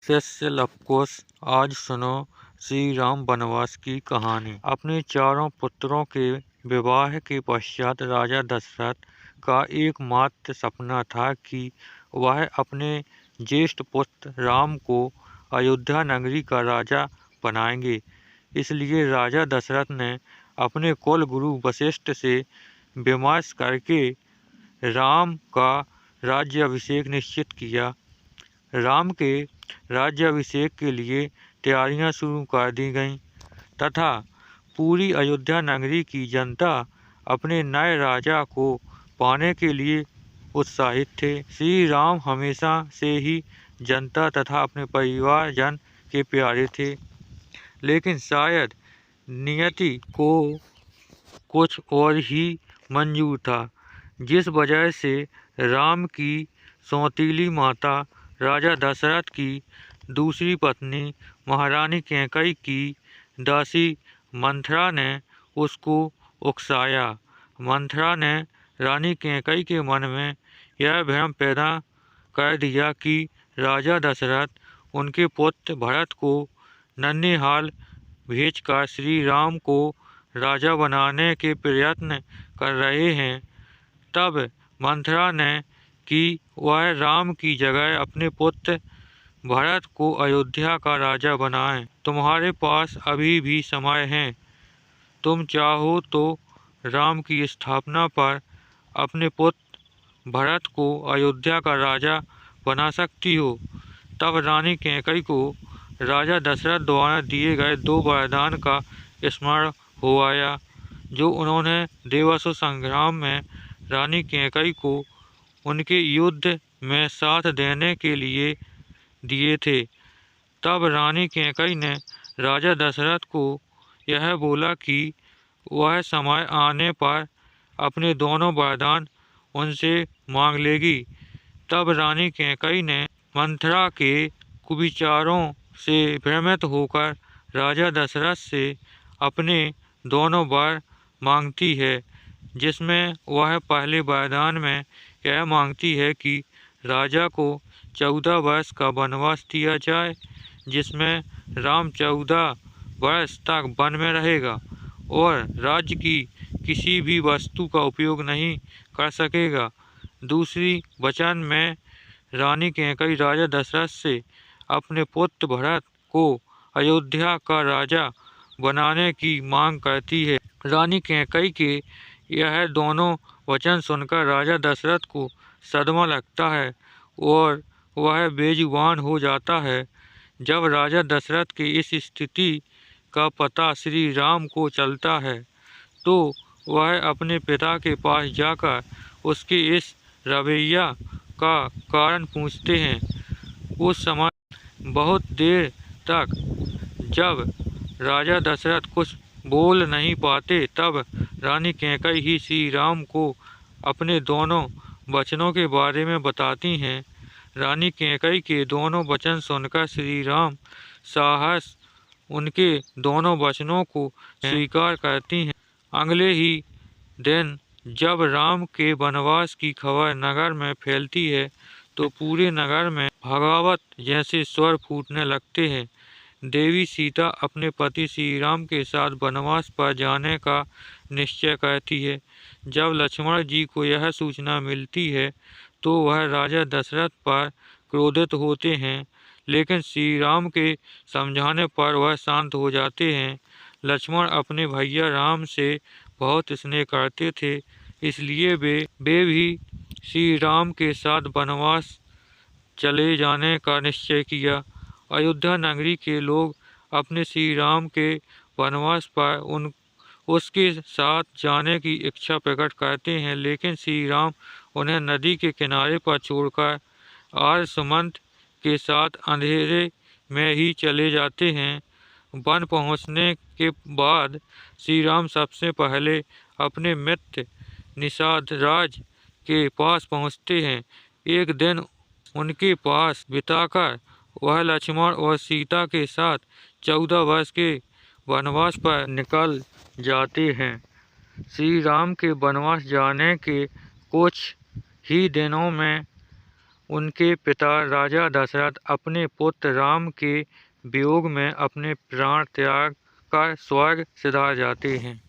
शिष्य लवकुश, आज सुनो श्री राम वनवास की कहानी। अपने चारों पुत्रों के विवाह के पश्चात राजा दशरथ का एकमात्र सपना था कि वह अपने ज्येष्ठ पुत्र राम को अयोध्या नगरी का राजा बनाएंगे। इसलिए राजा दशरथ ने अपने कुल गुरु वशिष्ठ से विमर्श करके राम का राज्याभिषेक निश्चित किया। राम के राज्याभिषेक के लिए तैयारियां शुरू कर दी गईं तथा पूरी अयोध्या नगरी की जनता अपने नए राजा को पाने के लिए उत्साहित थे। श्री राम हमेशा से ही जनता तथा अपने परिवारजन के प्यारे थे, लेकिन शायद नियति को कुछ और ही मंजूर था, जिस वजह से राम की सौतीली माता राजा दशरथ की दूसरी पत्नी महारानी कैकेयी की दासी मंथरा ने उसको उकसाया। मंथरा ने रानी कैकेयी के मन में यह भ्रम पैदा कर दिया कि राजा दशरथ उनके पुत्र भरत को नन्हेहाल भेजकर श्री राम को राजा बनाने के प्रयत्न कर रहे हैं। तब मंथरा ने कि वह राम की जगह अपने पुत्र भरत को अयोध्या का राजा बनाएं। तुम्हारे पास अभी भी समय है। तुम चाहो तो राम की स्थापना पर अपने पुत्र भरत को अयोध्या का राजा बना सकती हो। तब रानी कैकेयी को राजा दशरथ द्वारा दिए गए 2 वरदान का स्मरण हो आया, जो उन्होंने देवासुर संग्राम में रानी कैकेयी को उनके युद्ध में साथ देने के लिए दिए थे। तब रानी कैकेयी ने राजा दशरथ को यह बोला कि वह समय आने पर अपने दोनों वरदान उनसे मांग लेगी। तब रानी कैकेयी ने मंथरा के कुविचारों से भ्रमित होकर राजा दशरथ से अपने दोनों वर मांगती है, जिसमें वह पहले वरदान में यह मांगती है कि राजा को 14 वर्ष का वनवास दिया जाए, जिसमें राम 14 वर्ष तक वन में रहेगा और राज्य की किसी भी वस्तु का उपयोग नहीं कर सकेगा। दूसरी वचन में रानी कैकेयी राजा दशरथ से अपने पुत्र भरत को अयोध्या का राजा बनाने की मांग करती है। रानी कैकेयी के यह दोनों वचन सुनकर राजा दशरथ को सदमा लगता है और वह बेजुबान हो जाता है। जब राजा दशरथ की इस स्थिति का पता श्री राम को चलता है, तो वह अपने पिता के पास जाकर उसके इस रवैया का कारण पूछते हैं। उस समय बहुत देर तक जब राजा दशरथ कुछ बोल नहीं पाते, तब रानी कैकेयी ही श्री राम को अपने दोनों वचनों के बारे में बताती हैं। रानी कैकेयी के दोनों वचन सुनकर श्री राम साहस उनके दोनों वचनों को स्वीकार करती हैं। अगले ही दिन जब राम के वनवास की खबर नगर में फैलती है, तो पूरे नगर में भगावत जैसे स्वर फूटने लगते हैं। देवी सीता अपने पति श्री राम के साथ वनवास पर जाने का निश्चय करती है। जब लक्ष्मण जी को यह सूचना मिलती है, तो वह राजा दशरथ पर क्रोधित होते हैं, लेकिन श्री राम के समझाने पर वह शांत हो जाते हैं। लक्ष्मण अपने भैया राम से बहुत स्नेह करते थे, इसलिए वे भी श्री राम के साथ वनवास चले जाने का निश्चय किया। अयोध्या नगरी के लोग अपने श्री राम के वनवास पर उसके साथ जाने की इच्छा प्रकट करते हैं, लेकिन श्री राम उन्हें नदी के किनारे पर छोड़कर आर्यसुमंत के साथ अंधेरे में ही चले जाते हैं। वन पहुंचने के बाद श्री राम सबसे पहले अपने मित्र निषादराज के पास पहुंचते हैं। एक दिन उनके पास बिताकर वह लक्ष्मण और सीता के साथ 14 वर्ष के वनवास पर निकल जाते हैं। श्री राम के वनवास जाने के कुछ ही दिनों में उनके पिता राजा दशरथ अपने पुत्र राम के वियोग में अपने प्राण त्याग कर स्वर्ग सिधार जाते हैं।